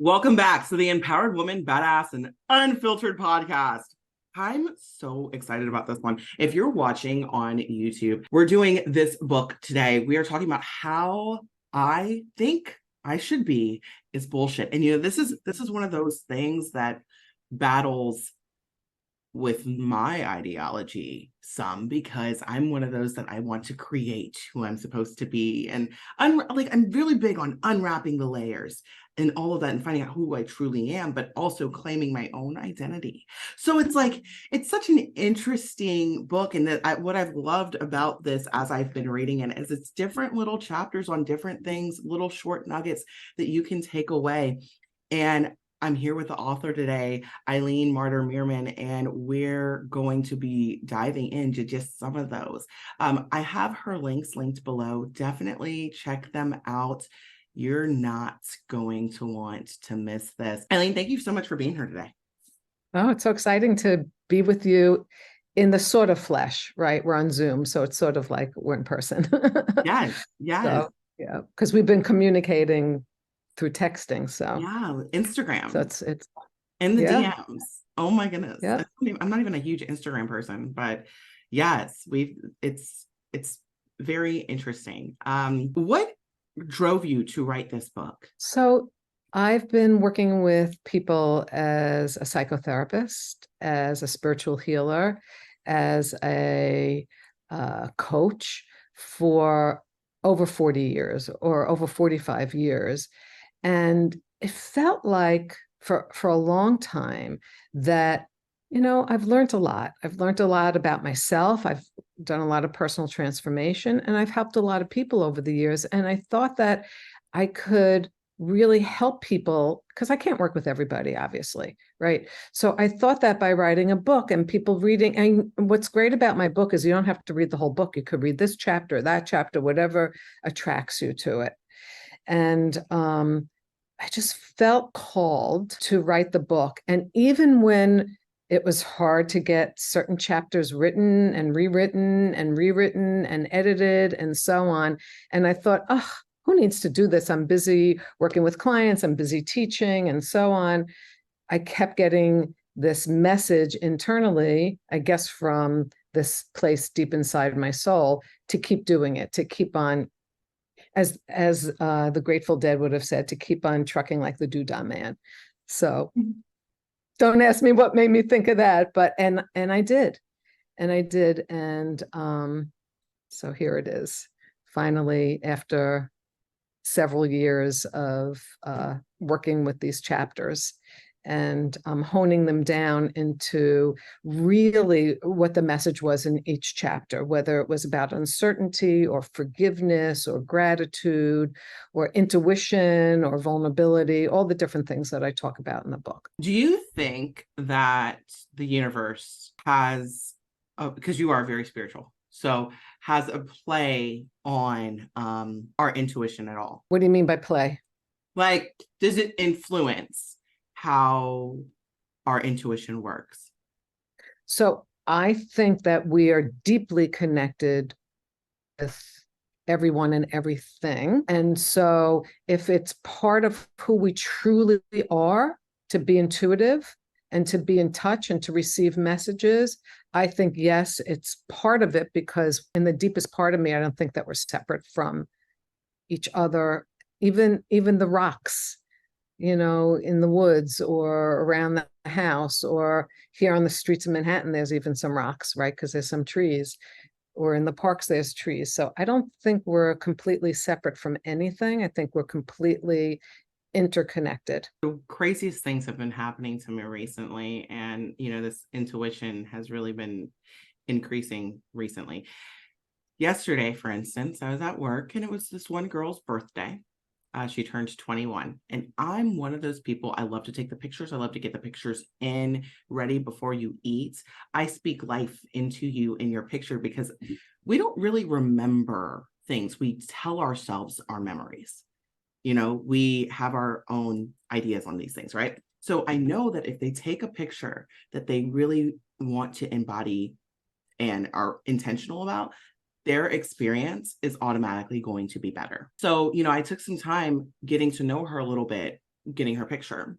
Welcome back to the Empowered Woman, Badass, and Unfiltered podcast. I'm so excited about this one. If you're watching on YouTube, we're doing this book today. We are talking about how I think I should be is bullshit. And this is one of those things that battles with my ideology some, because I'm one of those that I want to create who I'm supposed to be. And I'm really big on unwrapping the layers and all of that and finding out who I truly am, but also claiming my own identity. So it's such an interesting book. And what I've loved about this as I've been reading it is it's different little chapters on different things, little short nuggets that you can take away. And I'm here with the author today, Eileen Marder-Mirman, and we're going to be diving into just some of those. I have her links linked below. Definitely check them out. You're not going to want to miss this. Eileen, thank you so much for being here today. Oh, it's so exciting to be with you in the sort of flesh, right? We're on Zoom, so it's sort of like we're in person. Yes. So, yeah, because we've been communicating through texting. So yeah, Instagram. So it's in the DMs. Oh my goodness. Yeah. I'm not even a huge Instagram person, but yes, it's very interesting. What drove you to write this book? So I've been working with people as a psychotherapist, as a spiritual healer, as a coach for over 40 years or over 45 years. And it felt like for a long time that, I've learned a lot. I've learned a lot about myself. I've done a lot of personal transformation, and I've helped a lot of people over the years. And I thought that I could really help people, because I can't work with everybody, obviously, right? So I thought that by writing a book and people reading, and what's great about my book is you don't have to read the whole book. You could read this chapter, that chapter, whatever attracts you to it. And I just felt called to write the book. And even when it was hard to get certain chapters written and rewritten and edited and so on, and I thought, oh, who needs to do this? I'm busy working with clients, I'm busy teaching and so on. I kept getting this message internally, I guess from this place deep inside my soul, to keep doing it, to keep on, as the Grateful Dead would have said, to keep on trucking like the Doodah Man. So don't ask me what made me think of that, but and I did. And so here it is, finally, after several years of working with these chapters and honing them down into really what the message was in each chapter, whether it was about uncertainty or forgiveness or gratitude or intuition or vulnerability, all the different things that I talk about in the book. Do you think that the universe has, because you are very spiritual, so has a play on our intuition at all? What do you mean by play? Like, does it influence how our intuition works? So I think that we are deeply connected with everyone and everything. And so if it's part of who we truly are, to be intuitive and to be in touch and to receive messages, I think, yes, it's part of it, because in the deepest part of me, I don't think that we're separate from each other, even the rocks, in the woods or around the house, or here on the streets of Manhattan, there's even some rocks, right? Because there's some trees, or in the parks, there's trees. So I don't think we're completely separate from anything. I think we're completely interconnected. The craziest things have been happening to me recently, and this intuition has really been increasing recently. Yesterday, for instance, I was at work and it was this one girl's birthday. She turned 21, and I'm one of those people. I love to take the pictures. I love to get the pictures in ready before you eat. I speak life into you in your picture, because we don't really remember things. We tell ourselves our memories. We have our own ideas on these things, right? So I know that if they take a picture that they really want to embody and are intentional about, their experience is automatically going to be better. So, I took some time getting to know her a little bit getting her picture.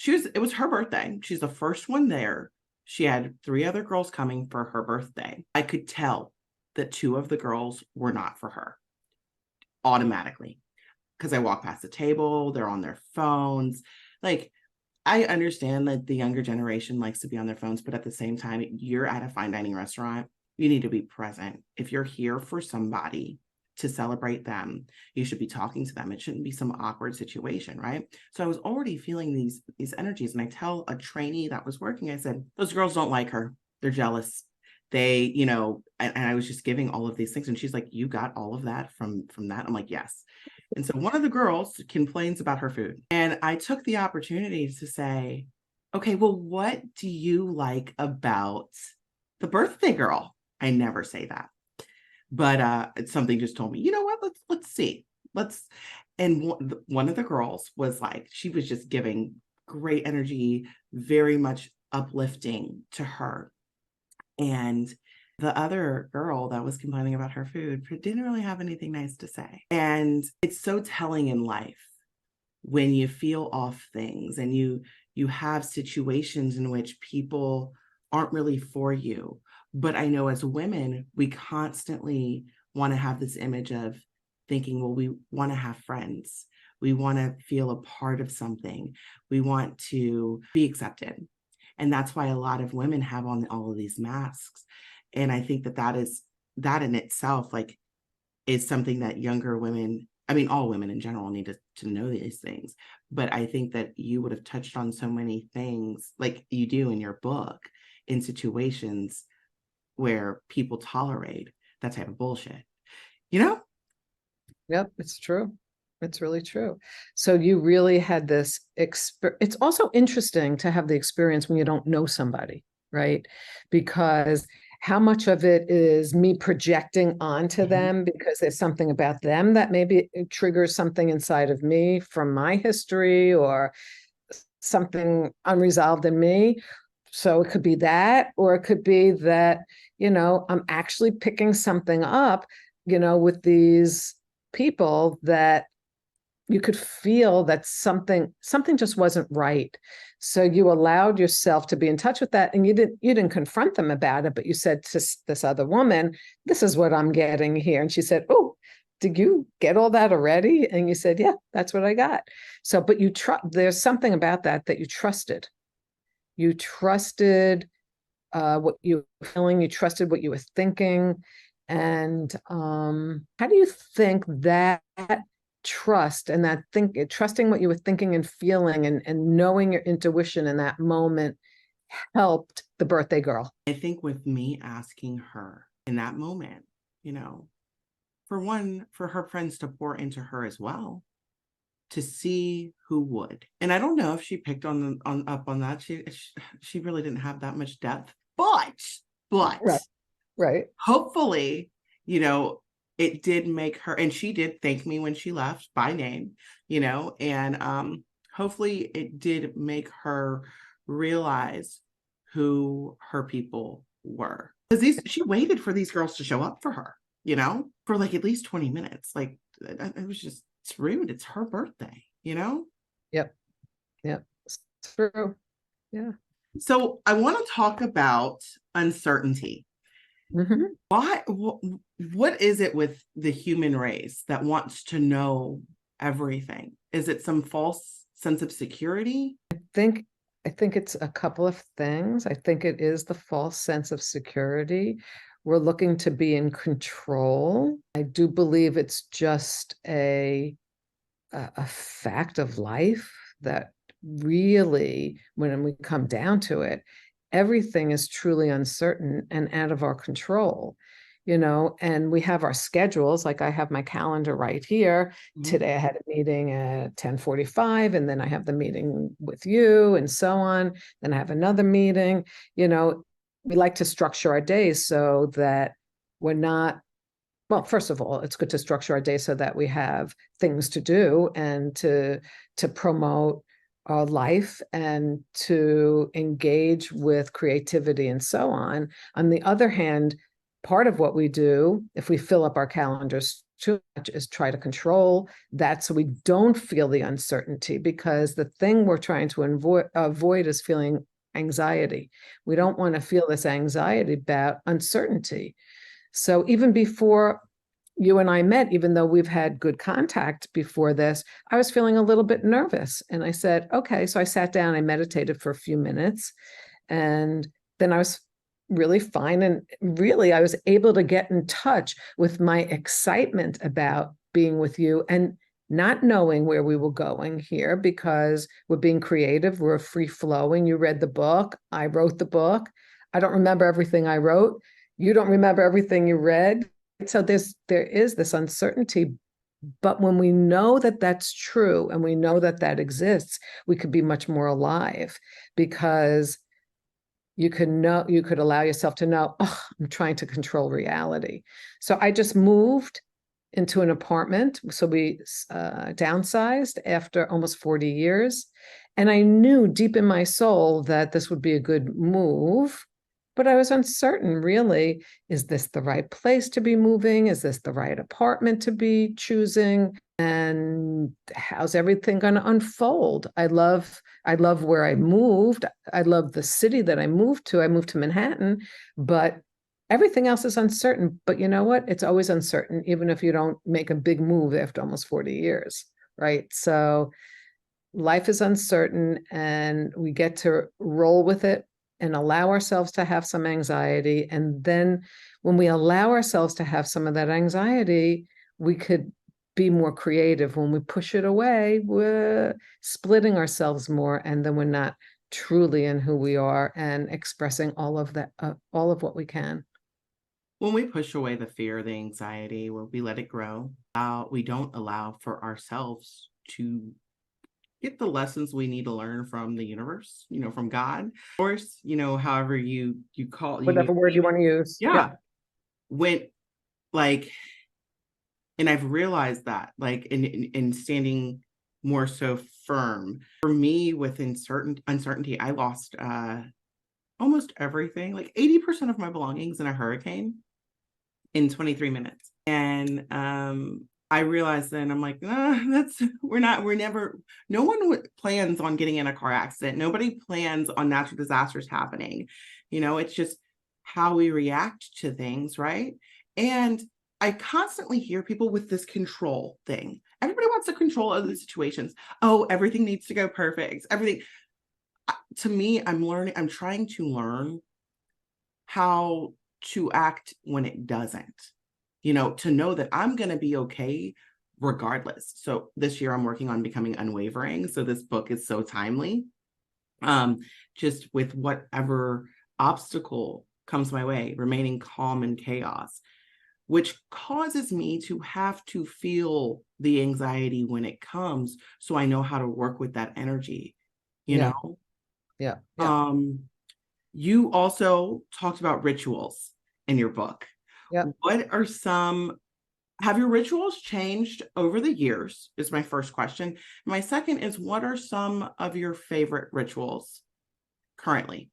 It was her birthday. She's the first one there. She had 3 other girls coming for her birthday. I could tell that 2 of the girls were not for her automatically, because I walk past the table, they're on their phones. Like, I understand that the younger generation likes to be on their phones, but at the same time, you're at a fine dining restaurant. You need to be present. If you're here for somebody to celebrate them, you should be talking to them. It shouldn't be some awkward situation, right? So I was already feeling these energies, and I tell a trainee that was working, I said, those girls don't like her. They're jealous. They, and I was just giving all of these things, and she's like, you got all of that from that? I'm like, yes. And so one of the girls complains about her food, and I took the opportunity to say, okay, well, what do you like about the birthday girl? I never say that, but something just told me, you know what, let's see. And one of the girls was like, she was just giving great energy, very much uplifting to her. And the other girl that was complaining about her food didn't really have anything nice to say. And it's so telling in life when you feel off things and you have situations in which people aren't really for you. But I know as women, we constantly want to have this image of thinking, well, we want to have friends. We want to feel a part of something. We want to be accepted. And that's why a lot of women have on all of these masks. And I think that in itself, like, is something that younger women, I mean, all women in general need to know these things. But I think that you would have touched on so many things like you do in your book, in situations where people tolerate that type of bullshit, Yep, it's true. It's really true. So you really had this it's also interesting to have the experience when you don't know somebody, right? Because how much of it is me projecting onto them because there's something about them that maybe it triggers something inside of me from my history or something unresolved in me. So it could be that, or it could be that, I'm actually picking something up, with these people that you could feel that something just wasn't right. So you allowed yourself to be in touch with that, and you didn't confront them about it, but you said to this other woman, this is what I'm getting here. And she said, oh, did you get all that already? And you said, yeah, that's what I got. So, but there's something about that you trusted. You trusted what you were feeling, you trusted what you were thinking. And how do you think that trust and trusting what you were thinking and feeling and knowing your intuition in that moment helped the birthday girl? I think with me asking her in that moment, for her friends to pour into her as well, to see who would. And I don't know if she picked up on that. She really didn't have that much depth, but right. Hopefully, it did make her, and she did thank me when she left by name, and hopefully it did make her realize who her people were. Because she waited for these girls to show up for her, for like at least 20 minutes. Like, it was just, it's rude. It's her birthday, Yep. It's true. Yeah. So I want to talk about uncertainty. What is it with the human race that wants to know everything? Is it some false sense of security? I think it's a couple of things. I think it is the false sense of security. We're looking to be in control. I do believe it's just a fact of life that really, when we come down to it, everything is truly uncertain and out of our control, and we have our schedules. Like I have my calendar right here. Today I had a meeting at 10:45, and then I have the meeting with you and so on. Then I have another meeting. We like to structure our days so that we're not, well, first of all, it's good to structure our day so that we have things to do and to promote our life and to engage with creativity and so on. On the other hand, part of what we do, if we fill up our calendars too much is try to control that so we don't feel the uncertainty, because the thing we're trying to avoid is feeling anxiety. We don't want to feel this anxiety about uncertainty. So even before you and I met, even though we've had good contact before this, I was feeling a little bit nervous. And I said, okay. So I sat down, I meditated for a few minutes, and then I was really fine. And really, I was able to get in touch with my excitement about being with you and not knowing where we were going here, because we're being creative, we're free flowing. You read the book, I wrote the book. I don't remember everything I wrote. You don't remember everything you read. So there is this uncertainty, but when we know that that's true and we know that that exists, we could be much more alive, because you could allow yourself to know, oh, I'm trying to control reality. So I just moved into an apartment. So we downsized after almost 40 years. And I knew deep in my soul that this would be a good move, but I was uncertain, really. Is this the right place to be moving? Is this the right apartment to be choosing? And how's everything going to unfold? I love where I moved. I love the city that I moved to. I moved to Manhattan, but everything else is uncertain. But you know what? It's always uncertain, even if you don't make a big move after almost 40 years, right? So life is uncertain, and we get to roll with it and allow ourselves to have some anxiety. And then when we allow ourselves to have some of that anxiety, we could be more creative. When we push it away, we're splitting ourselves more, and then we're not truly in who we are and expressing all of that, all of what we can. When we push away the fear, the anxiety, where we let it grow, we don't allow for ourselves to get the lessons we need to learn from the universe, from God, of course, however you call it. Whatever word you want to use. Yeah. When, like, and I've realized that, like, in standing more so firm. For me, with uncertainty, I lost almost everything, like 80% of my belongings in a hurricane in 23 minutes. And I realized then, I'm like, no one plans on getting in a car accident. Nobody plans on natural disasters happening. It's just how we react to things, right? And I constantly hear people with this control thing. Everybody wants to control other situations. Oh, everything needs to go perfect. Everything. To me, I'm trying to learn how to act when it doesn't, to know that I'm going to be okay regardless. So this year I'm working on becoming unwavering. So this book is so timely. Just with whatever obstacle comes my way, remaining calm in chaos, which causes me to have to feel the anxiety when it comes, so I know how to work with that energy, Yeah. know? Yeah. You also talked about rituals in your book. Yeah. Have your rituals changed over the years, is my first question. My second is, what are some of your favorite rituals currently?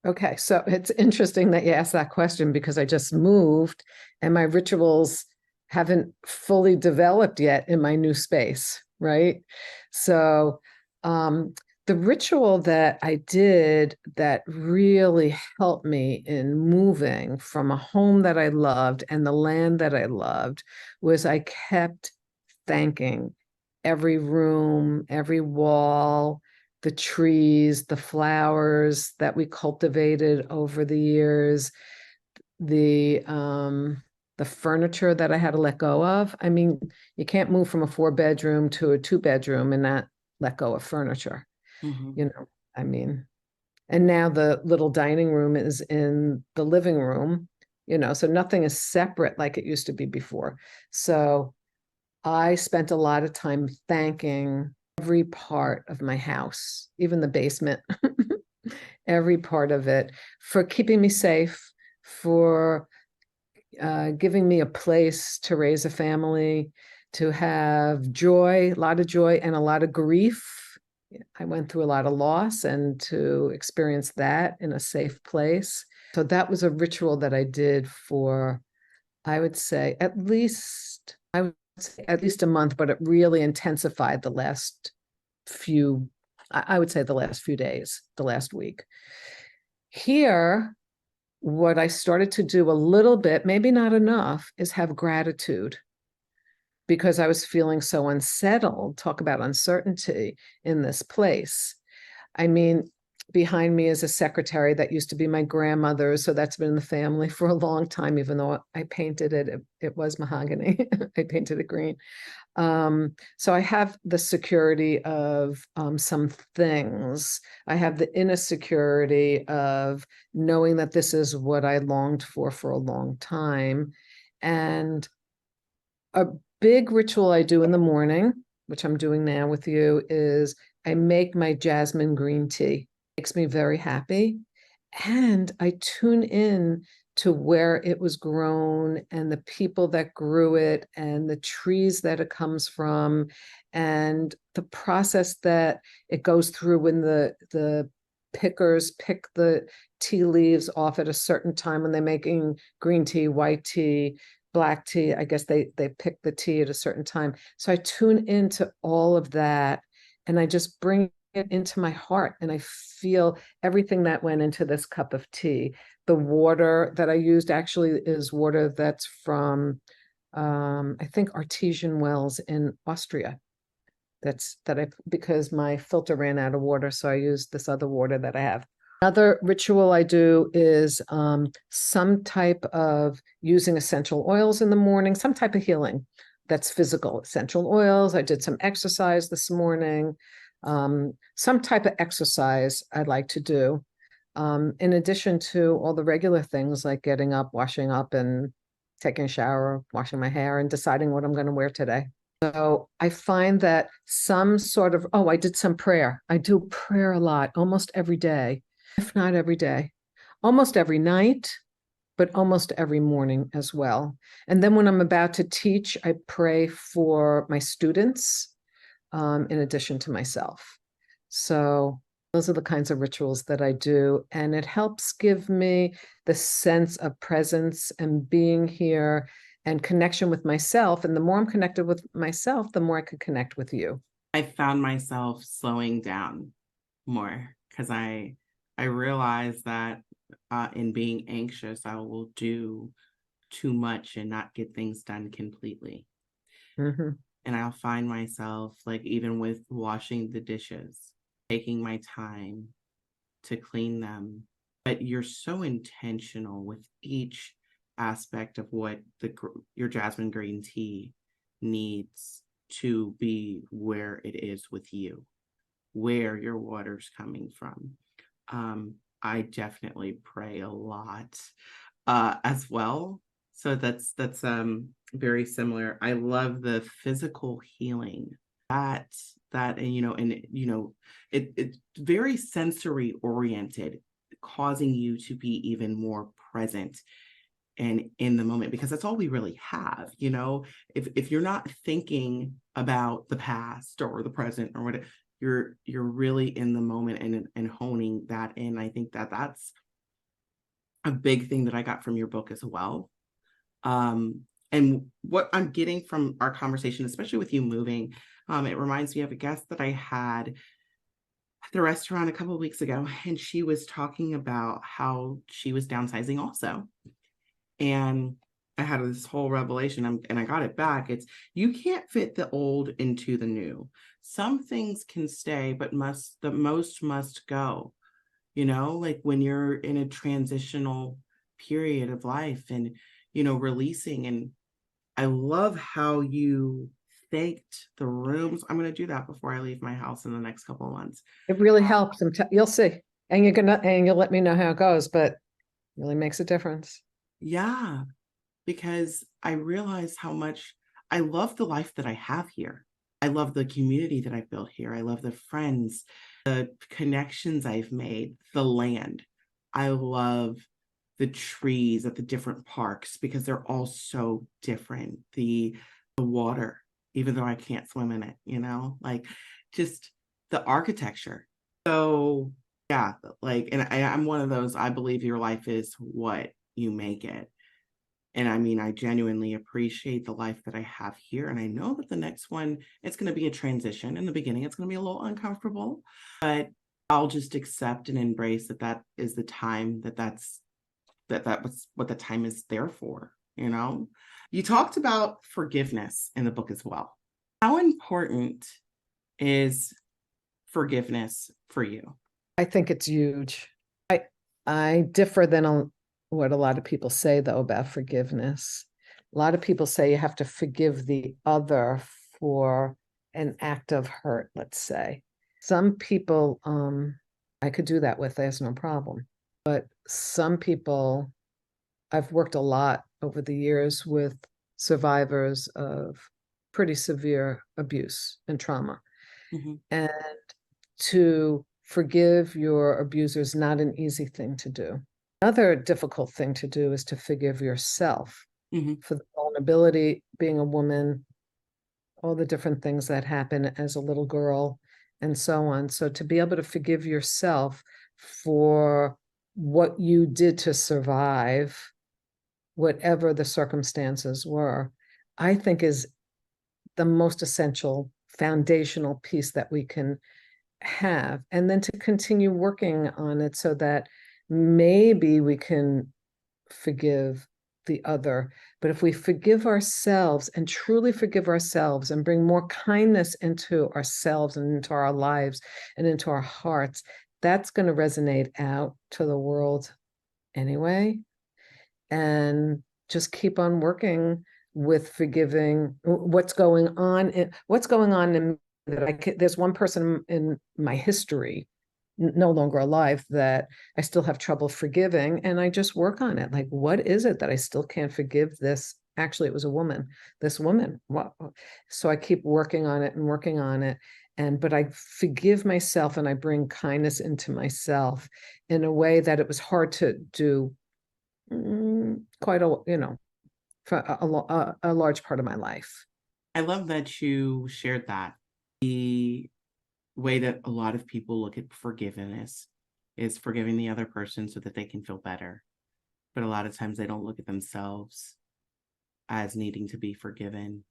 Okay, so it's interesting that you asked that question, because I just moved and my rituals haven't fully developed yet in my new space, right? So the ritual that I did that really helped me in moving from a home that I loved and the land that I loved was I kept thanking every room, every wall, the trees, the flowers that we cultivated over the years, the furniture that I had to let go of. I mean, you can't move from a 4-bedroom to a 2-bedroom and not let go of furniture. Mm-hmm. I mean, and now the little dining room is in the living room, so nothing is separate like it used to be before. So I spent a lot of time thanking every part of my house, even the basement, every part of it, for keeping me safe, for giving me a place to raise a family, to have joy, a lot of joy and a lot of grief. I went through a lot of loss, and to experience that in a safe place. So that was a ritual that I did for I would say at least a month, but it really intensified the last few, I would say the last few days, the last week. Here, what I started to do a little bit, maybe not enough, is have gratitude, because I was feeling so unsettled. Talk about uncertainty in this place. I mean, behind me is a secretary that used to be my grandmother's, so that's been in the family for a long time, even though I painted it. It was mahogany. I painted it green. So I have the security of some things. I have the inner security of knowing that this is what I longed for a long time. And a big ritual I do in the morning, which I'm doing now with you, is I make my jasmine green tea. It makes me very happy. And I tune in to where it was grown and the people that grew it and the trees that it comes from and the process that it goes through when the pickers pick the tea leaves off at a certain time when they're making green tea, white tea, black tea. I guess they pick the tea at a certain time. So I tune into all of that and I just bring it into my heart and I feel everything that went into this cup of tea. The water that I used actually is water that's from I think artesian wells in Austria. Because my filter ran out of water, so I used this other water that I have. Another ritual I do is some type of using essential oils in the morning, some type of healing that's physical. Essential oils. I did some exercise this morning. Some type of exercise I like to do. In addition to all the regular things like getting up, washing up, and taking a shower, washing my hair, and deciding what I'm going to wear today. So I find that I did some prayer. I do prayer a lot, almost every day, if not every day, almost every night, but almost every morning as well. And then when I'm about to teach, I pray for my students, in addition to myself. So those are the kinds of rituals that I do. And it helps give me the sense of presence and being here and connection with myself. And the more I'm connected with myself, the more I could connect with you. I found myself slowing down more because I realized that in being anxious, I will do too much and not get things done completely. Mm-hmm. And I'll find myself, like, even with washing the dishes, taking my time to clean them. But you're so intentional with each aspect of what your jasmine green tea needs to be where it is with you, where your water's coming from. I definitely pray a lot as well. So that's very similar. I love the physical healing that it's very sensory oriented, causing you to be even more present and in the moment, because that's all we really have. If you're not thinking about the past or the present or whatever, you're really in the moment and honing that in. I think that's a big thing that I got from your book as well. And what I'm getting from our conversation, especially with you moving, it reminds me of a guest that I had at the restaurant a couple of weeks ago, and she was talking about how she was downsizing also. And I had this whole revelation, and I got it back. It's, you can't fit the old into the new. Some things can stay, but the most must go. Like when you're in a transitional period of life and, releasing. And I love how you thanked the rooms. I'm going to do that before I leave my house in the next couple of months. It really helps. You'll see. And you'll let me know how it goes, but it really makes a difference. Yeah, because I realize how much I love the life that I have here. I love the community that I've built here. I love the friends, the connections I've made, the land. I love the trees at the different parks because they're all so different. The water, even though I can't swim in it, like just the architecture. So yeah, like, and I'm one of those, I believe your life is what you make it. And I mean, I genuinely appreciate the life that I have here. And I know that the next one, it's going to be a transition. In the beginning, it's going to be a little uncomfortable, but I'll just accept and embrace that that is the time that was what the time is there for, you know? You talked about forgiveness in the book as well. How important is forgiveness for you? I think it's huge. I differ than what a lot of people say, though, about forgiveness. A lot of people say you have to forgive the other for an act of hurt, let's say. Some people, I could do that with, there's no problem. But some people, I've worked a lot over the years with survivors of pretty severe abuse and trauma. Mm-hmm. And to forgive your abuser is not an easy thing to do. Another difficult thing to do is to forgive yourself for the vulnerability, being a woman, all the different things that happen as a little girl, and so on. So to be able to forgive yourself for what you did to survive, whatever the circumstances were, I think is the most essential foundational piece that we can have, and then to continue working on it so that maybe we can forgive the other. But if we forgive ourselves and truly forgive ourselves and bring more kindness into ourselves and into our lives and into our hearts, that's going to resonate out to the world anyway. And just keep on working with forgiving what's going on in that there's one person in my history, no longer alive, that I still have trouble forgiving, and I just work on it. Like, what is it that I still can't forgive this? Actually, it was a woman, this woman. Wow. So I keep working on it and working on it. But I forgive myself and I bring kindness into myself in a way that it was hard to do quite for a large part of my life. I love that you shared that. The way that a lot of people look at forgiveness is forgiving the other person so that they can feel better. But a lot of times they don't look at themselves as needing to be forgiven.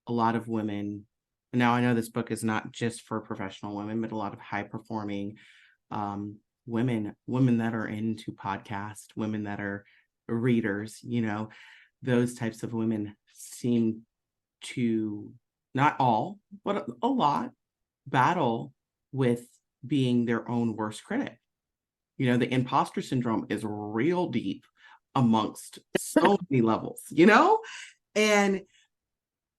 A lot of women, now I know this book is not just for professional women, but a lot of high performing women that are into podcasts, women that are readers, those types of women seem to, not all, but a lot, battle with being their own worst critic. The imposter syndrome is real deep amongst so many levels, and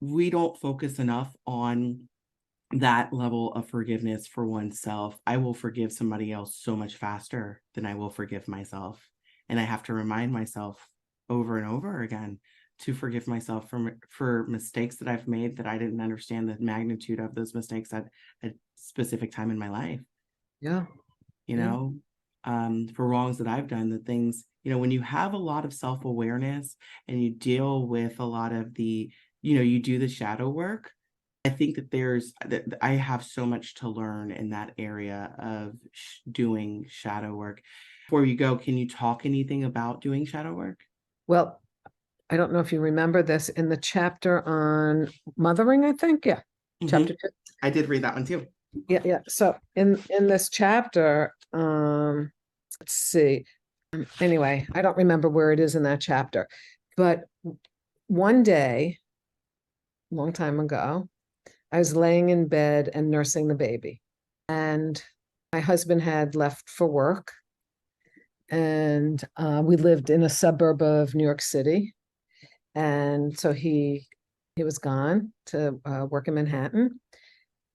we don't focus enough on that level of forgiveness for oneself. I will forgive somebody else so much faster than I will forgive myself. And I have to remind myself over and over again to forgive myself for mistakes that I've made that I didn't understand the magnitude of those mistakes at a specific time in my life. Yeah. For wrongs that I've done, the things, when you have a lot of self-awareness and you deal with a lot of the, you do the shadow work, I think that I have so much to learn in that area of doing shadow work. Before you go, can you talk anything about doing shadow work? Well, I don't know if you remember this in the chapter on mothering, I think. Yeah. Chapter 2. I did read that one too. Yeah. So in this chapter, let's see. Anyway, I don't remember where it is in that chapter, but one day, a long time ago, I was laying in bed and nursing the baby, and my husband had left for work, and we lived in a suburb of New York City. And so he was gone to work in Manhattan,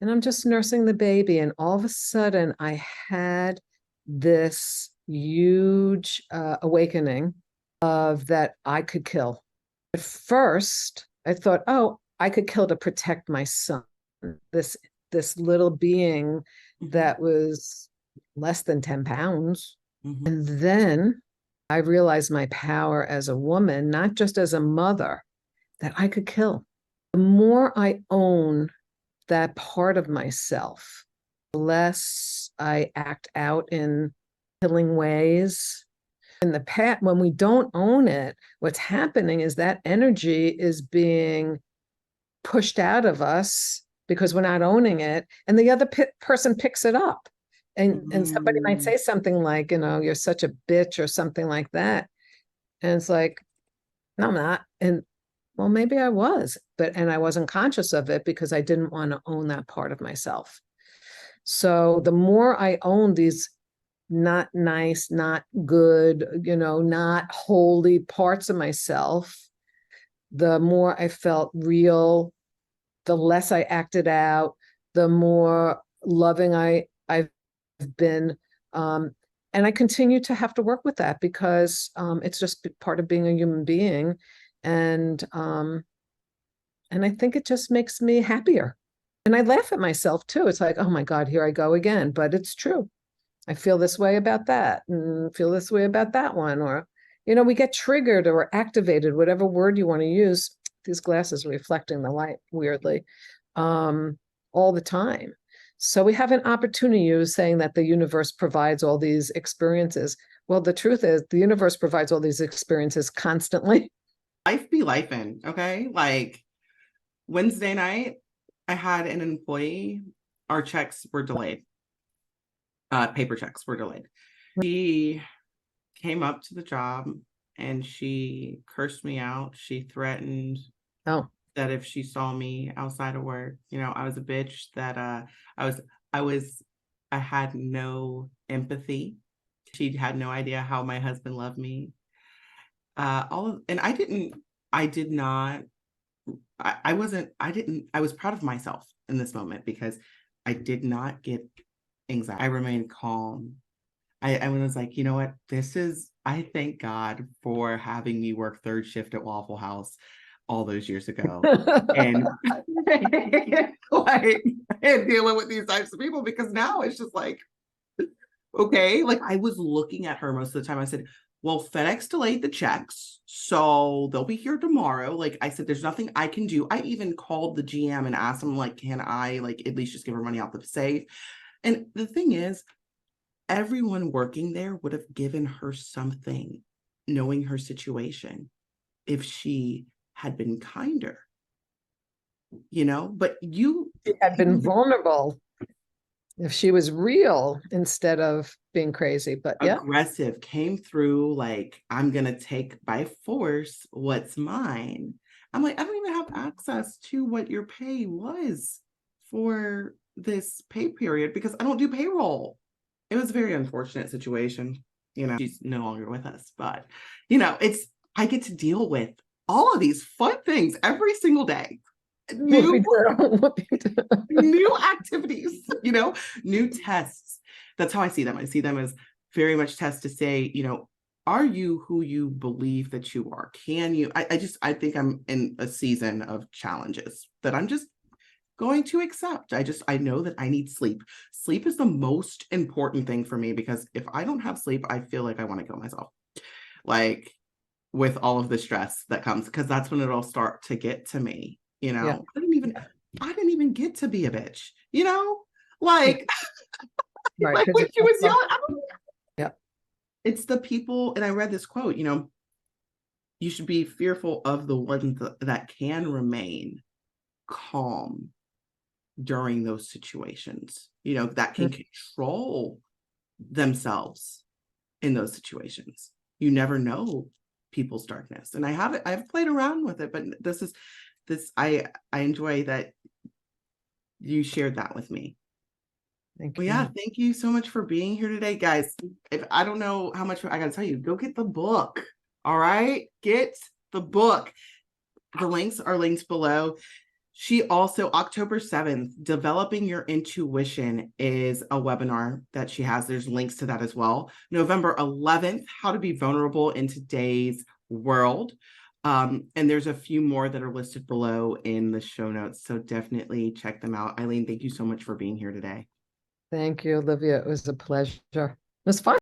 and I'm just nursing the baby. And all of a sudden I had this huge awakening of that I could kill. At first I thought, oh, I could kill to protect my son, this little being that was less than 10 pounds. And then I realized my power as a woman, not just as a mother, that I could kill. The more I own that part of myself, the less I act out in killing ways. In the past, when we don't own it, what's happening is that energy is being pushed out of us because we're not owning it, and the other person picks it up. And somebody might say something like, you're such a bitch or something like that. And it's like, no, I'm not. And well, maybe I was, and I wasn't conscious of it because I didn't want to own that part of myself. So the more I own these not nice, not good, not holy parts of myself, the more I felt real, the less I acted out, the more loving I've been. And I continue to have to work with that because it's just part of being a human being. And I think it just makes me happier. And I laugh at myself too. It's like, oh my God, here I go again. But it's true. I feel this way about that and feel this way about that one. Or, we get triggered or activated, whatever word you want to use. These glasses are reflecting the light weirdly, all the time. So we have an opportunity. You were saying that the universe provides all these experiences. Well, the truth is the universe provides all these experiences constantly. Life be lifing, okay? Like Wednesday night, I had an employee, our checks were delayed. Paper checks were delayed. She came up to the job and she cursed me out. She threatened that if she saw me outside of work, I was a bitch, that I had no empathy. She had no idea how my husband loved me. I was proud of myself in this moment because I did not get anxiety. I remained calm. I was like, you know what? I thank God for having me work third shift at Waffle House all those years ago. and and dealing with these types of people, because now it's just like, okay, like I was looking at her most of the time. I said, well, FedEx delayed the checks, so they'll be here tomorrow. Like I said, there's nothing I can do. I even called the GM and asked him, like, can I at least just give her money out the safe? And the thing is, everyone working there would have given her something, knowing her situation, if she had been kinder, but she had been vulnerable. If she was real instead of being crazy, but aggressive, came through like, I'm going to take by force what's mine. I'm like, I don't even have access to what your pay was for this pay period because I don't do payroll. It was a very unfortunate situation. She's no longer with us, but I get to deal with all of these fun things every single day. New activities, new tests. That's how I see them. I see them as very much tests to say, are you who you believe that you are? Can you? I think I'm in a season of challenges that I'm just going to accept. I know that I need sleep. Sleep is the most important thing for me, because if I don't have sleep, I feel like I want to kill myself. Like, with all of the stress that comes, because that's when it'll start to get to me. I didn't even get to be a bitch, like, right, like when she was yelling. Yeah. It's the people, and I read this quote, you should be fearful of the ones that can remain calm during those situations, that can control themselves in those situations. You never know people's darkness. And I've played around with it, but I enjoy that you shared that with me. Thank you. Yeah, thank you so much for being here today, guys. If I don't know how much I gotta tell you, go get the book. All right, get the book. The links are linked below. She also, October 7th, Developing Your Intuition is a webinar that she has. There's links to that as well. November 11th, How to Be Vulnerable in Today's World. And there's a few more that are listed below in the show notes. So definitely check them out. Eileen, thank you so much for being here today. Thank you, Olivia. It was a pleasure. It was fun.